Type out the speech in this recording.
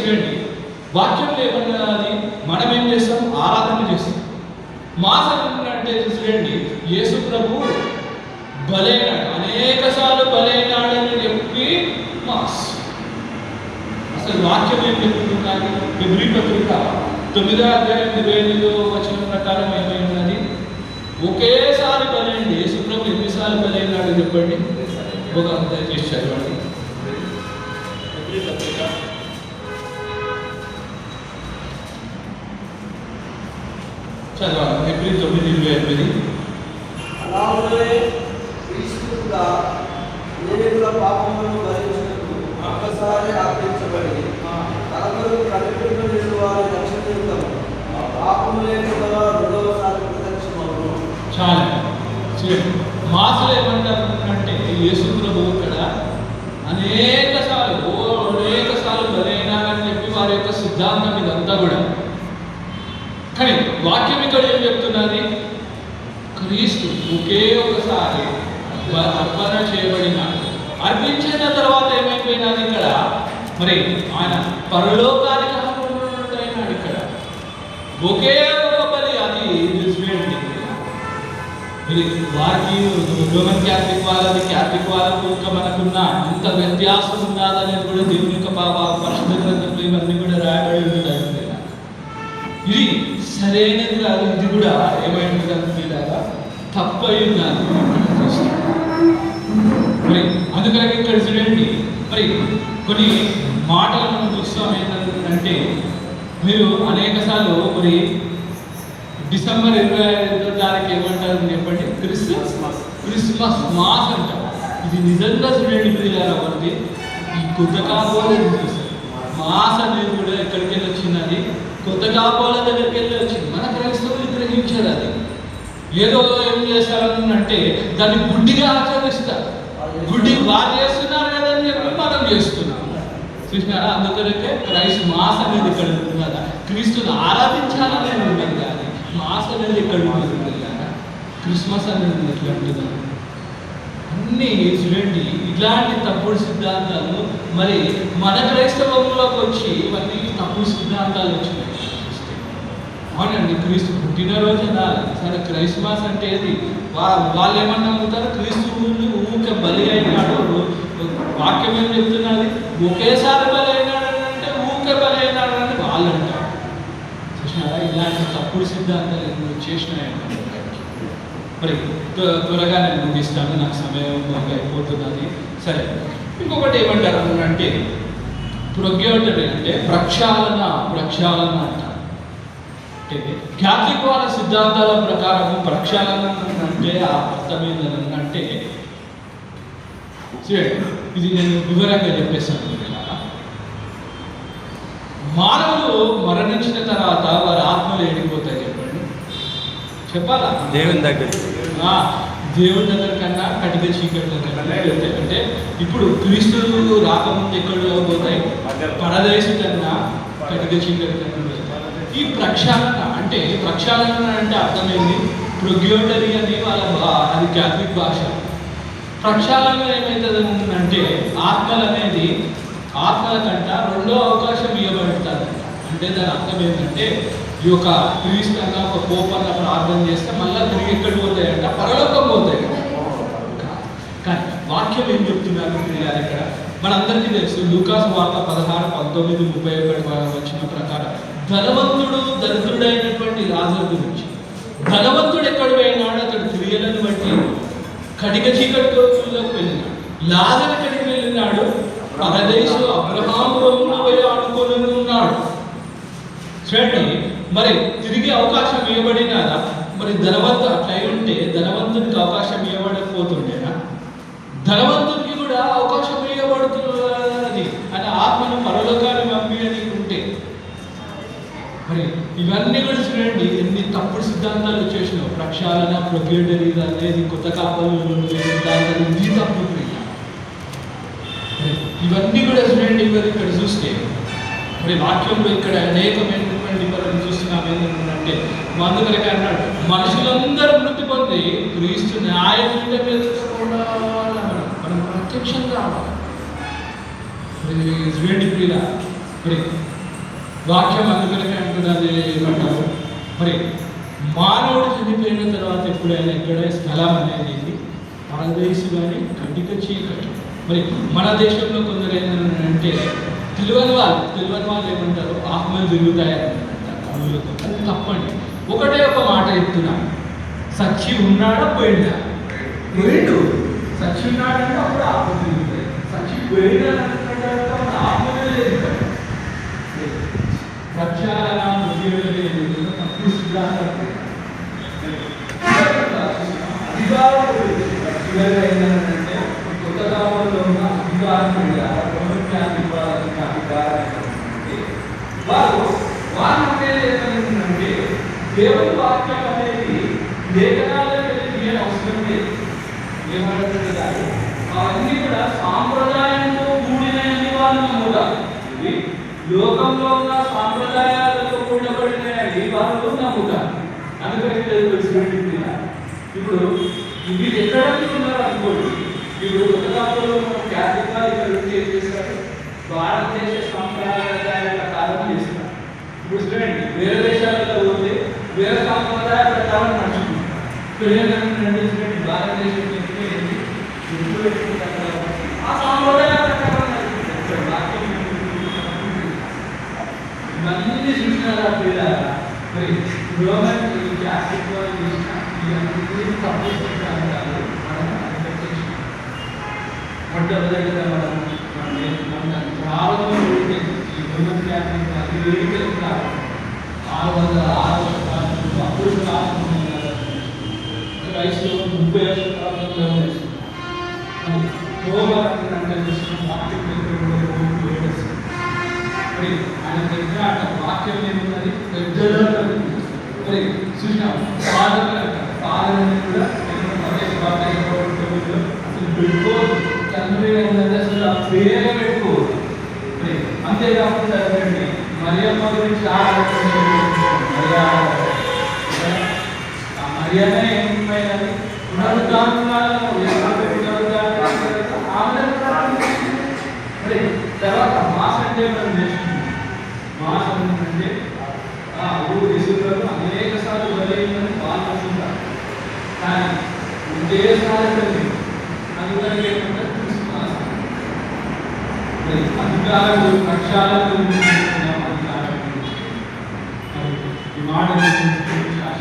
చూడండి, వాక్యంలో ఏమన్నది మనం ఏం చేస్తాం? ఆరాధన చేస్తాం. మాసం అంటే చూడండి, యేసు ప్రభు బలైనాడు, అనేక సార్లు బలైనాడని చెప్పి మాస్. అసలు వాక్యం ఏం చెప్తున్నది? హెబ్రీ పత్రిక 9వ అధ్యాయం 28వ వచనం ప్రకారం ఏమైనది? ఒకేసారి బలైంది. యేసు ప్రభు ఎన్నిసార్లు బలైనాడు చెప్పండి? ఒక దయచేసి చదవండి. హెబ్రీ పత్రిక చదవాలి. హెబ్రీ 9:28. అలాగే క్రీస్తు కూడా అనేకుల పాపములను భరించినట్టు ఒక్కసారి ఆపించబడి తలకొరకు ప్రకటింపబడిన వారి రక్షణ నిమిత్తం పాపములే కూడా రెండవసారి ప్రత్యక్షమవును. చాలా మాటలు ఏమంటారంటే యేసు ప్రభు ఇక్కడ అనేక సార్లు బలైనాడని చెప్పి వారి యొక్క సిద్ధాంతం ఇదంతా కూడా. కానీ వాక్యం ఇక్కడ ఏం చెప్తున్నది? క్రీస్తు ఒకే ఒకసారి అర్పణ చేయబడినాడు. అర్పించిన తర్వాత ఏమైపోయినాడు ఇక్కడ? మరి ఆయన పరలోకానికి ఆరోహణుడైనాడు. ఇక్కడ ఒకే ఒక బలి, అది వారికి రోమన్ క్యాథలిక్ వాళ్ళది, క్యాథలిక్ వాళ్ళకు ఇంకా మనకున్న ఇంత వ్యత్యాసం ఉన్నదనేది కూడా దేవుని యొక్క పరిశుద్ధ గ్రంథంలో ఇవన్నీ కూడా రాయబడి ఉంటుంది. ఇది సరైనది కాదు, ఇది కూడా ఏమైంది అనుకునేలాగా తప్పై ఉన్నది. మరి అందుకని ఇక్కడ చూడండి, మరి కొన్ని మాటలు మనం చూస్తాం. ఏంటంటే మీరు అనేక సార్లు మరి డిసెంబర్ 25వ తారీఖు ఏమంటారు చెప్పండి? క్రిస్మస్ మాస్ అంటారు. ఇది నిజంగా చూడండి పిల్లలకి ఈ కొత్త కాపోలే మాస్ అనేది కూడా ఎక్కడికి వెళ్ళి వచ్చినది? కొత్త కాపోల దగ్గరికి వెళ్ళి వచ్చింది. మన క్రైస్తవులు గ్రహించారు. అది ఏదో ఏం చేస్తారని అంటే దాన్ని గుడ్డిగా ఆచరిస్తారు. గుడ్డి వారు చేస్తున్నారు కదా అని చెప్పి మనం చేస్తున్నాం. చూసినారా? అందుకనే క్రైస్ట్ మాస్ అనేది ఇక్కడ ఉంటుంది కదా. క్రీస్తుని ఆరాధించాలనేది ఉండదు కానీ మాస్ అనేది ఇక్కడ ఉంటుంది కదా. క్రిస్మస్ అనేది ఎట్లా ఉంటుంది? అన్నీ చూడండి, ఇలాంటి తప్పుడు సిద్ధాంతాలు మరి మన క్రైస్తవంలోకి వచ్చి ఇవన్నీ తప్పుడు సిద్ధాంతాలు వచ్చినాయి. అవునండి, క్రీస్తు పుట్టినరోజు అనాలి. సరే, క్రైస్మస్ అంటే ఏది? వాళ్ళు ఏమన్నా నమ్ముతారు? క్రీస్తు ఊరికే బలి అయినాడు. వాక్యం ఏం చెప్తున్నది? ఒకేసారి బలి అయినాడు అంటే ఊరికే బలి అయినాడు అని వాళ్ళు అంటారు. చూసినారా? ఇలాంటి తప్పుడు సిద్ధాంతాలు ఎన్నో చేసినాయంటే మరి త్వరగా నేను ముగిస్తాను, నాకు సమయం అయిపోతున్నది. సరే, ఇంకొకటి ఏమంటారు అంటే ప్రొగ్యోటరీ అంటే ప్రక్షాళన అంటారు. అంటే క్యాథలిక్ వాళ్ళ సిద్ధాంతాల ప్రకారం ప్రక్షాళన అంటే ఆ అర్థం ఏంటంటే ఇది నేను వివరంగా చెప్పేస్తాను. మానవులు మరణించిన తర్వాత వారి ఆత్మలు ఏడిపోతాయి చెప్పండి? చెప్పాలా? దేవుని దగ్గర కన్నా కటిక చీకట్ల కన్నా వెళ్తాయి. అంటే ఇప్పుడు క్రీస్తు రాకముందు ఎక్కడ పోతాయి? పరదేశం కన్నా కటిక చీకటి కన్నా వెళ్తాయి. ఈ ప్రక్షాళన అంటే అర్థమైంది ప్రొగ్యోటరీ అని అది క్యాథలిక్ భాష. ప్రక్షాళన ఏమవుతుంది అంటే ఆత్మల కంట రెండో అవకాశం ఇవ్వబడతారు. అంటే దాని అర్థం ఏంటంటే ఈ యొక్క క్రీస్తు అన్న ఒక పోపన్న ప్రార్థన చేస్తే మళ్ళీ తిరిగి ఎక్కడికి పోతాయంట? పరలోకం పోతాయి. కానీ వాక్యం ఏం చెప్తున్నారు పిల్లలు? ఇక్కడ మనందరికీ తెలుసు, లూకాసు వార్త 16:19-31 వచ్చిన ప్రకారం ధనవంతుడు దరిద్రుడైనటువంటి లాజరు గురించి. ధనవంతుడు ఎక్కడ పోయినాడు? అతడు క్రియలను బట్టి కటిక చీకటిలోకి వెళ్ళినాడు. లాజరు ఎక్కడికి వెళ్ళినాడు? పరదేశు అబ్రహాము ఆడుకొని ఉన్నాడు. చూడండి, మరి తిరిగి అవకాశం ఇవ్వబడినారా? మరి ధనవంతుడు అట్లా ఉంటే ధనవంతుడికి అవకాశం ఇవ్వబడకపోతుండేనా? ధనవంతుడికి కూడా అవకాశం ఇవ్వబడుతున్నది అని ఆత్మను పరలోకాన్ని పంపి అని ఉంటే మరి ఇవన్నీ కూడా చూడండి ఎన్ని తప్పుడు సిద్ధాంతాలు వచ్చేసినావు. ప్రక్షాళన, ప్రొగ్యోటరీ అనేది కొత్త కాపాలు సిద్ధాంతాలు, ఇది తప్పు. ఇవన్నీ కూడా చూడండి మరి ఇక్కడ చూస్తే మరి వాక్యంలో ఇక్కడ అనేకమైనటువంటి మనం చూస్తున్నాం. ఏంటంటే అందుకనే అన్నాడు మనుషులందరూ మృతి పొంది క్రీస్తు న్యాయపీఠం మీద మనం ప్రత్యక్షంగా చూడండి ప్రియుల. మరి వాక్యం అందుకనే అంటున్నది ఏమంటారు మరి మానవుడు చనిపోయిన తర్వాత ఎప్పుడైనా ఎక్కడ స్థలం అనేది పరదేశు కానీ కటిక చీకటి. మరి మన దేశంలో కొందరు ఏంటంటే తెలియని వాళ్ళు ఏమంటారు ఆత్మలు తిరుగుతాయని అంటారు. అది తప్పండి. ఒకటే ఒక మాట చెప్తున్నాను, సచ్చి ఉన్నాడా పోయిందా? పోయిండు. సచ్చి ఉన్నాడంటే అప్పుడు ఆత్మ తిరుగుతాయి, సచ్చి పోయినాడంటే ఆత్మనే లేదు. ప్రక్షాళన తప్పు సిద్ధాంతం అధికారం ఏంటంటే కొత్త కాలంలో ఉన్న అధికారం వాళ్ళు ఏంటంటే దేవుని వాక్యం అనేది లేఖనాలకు వెళ్ళి అవసరం లేదు. ఏమంటే కాదు, అవన్నీ కూడా సాంప్రదాయంతో కూడినవి వాళ్ళు నమ్ముతారు. లోకంలో ఉన్న సాంప్రదాయాలతో కూడబడినవి వాళ్ళు నమ్ముతారు. అందుకని ఇప్పుడు వీళ్ళు ఎక్కడ ఉన్నారు అనుకోండి. ఇప్పుడు ఉత్తరాంధ్రలో క్యాథలిక్ వాళ్ళు ఇక్కడ ఏం చేస్తారు, భారతదేశ సాంప్రదాయాల ప్రకారం చేస్తారు. ఇప్పుడు చూడండి, వేరే దేశాలలో పోతే వేరే సాంప్రదాయ ప్రకారం నడుచుకుంటారు. ఇక్కడ ఏంటంటే భారతదేశం ఆ సాంప్రదాయ ప్రకారం నడుచుకుంటారు. ఇవన్నీ చూసినారా పిల్లరా? మరి రోమన్ క్యాథలిక్ వాళ్ళు చేసిన ఇవన్నీ తప్పు సిద్ధాంతాలు మనం అనుసరించాం. మొట్టమొదటిగా మనం ప్రారంభం ఈ రోమన్ క్యాథలిక్ అది ఏడు 606 శతాబ్దంలో అప్పుడు వయసులో 30 శతాబ్దంలో రోమన్ ఆయన దగ్గర వాక్యం ఏమున్నది పెద్దలు మరి చూసినాం. ఫాదర్ కూడా అసలు పెట్టుకోదు, తండ్రి ఉన్నది అసలు ఆ పేరే పెట్టుకోదు. అంతేకాకుండా మరియమ్మ గురించి మరియమే ఏమైనది తర్వాత మాస్ అంటే మనం నేర్చుకుంటాం. మాస్ అంటే ఊరు అనేక సార్లు బలైందని వాళ్ళు అనుకుంటారు, కానీ ఒకేసారి అందుకని ఏమంటారు క్రిస్మస్. అధికారులు పక్షాలను ఈ మాట ఆశ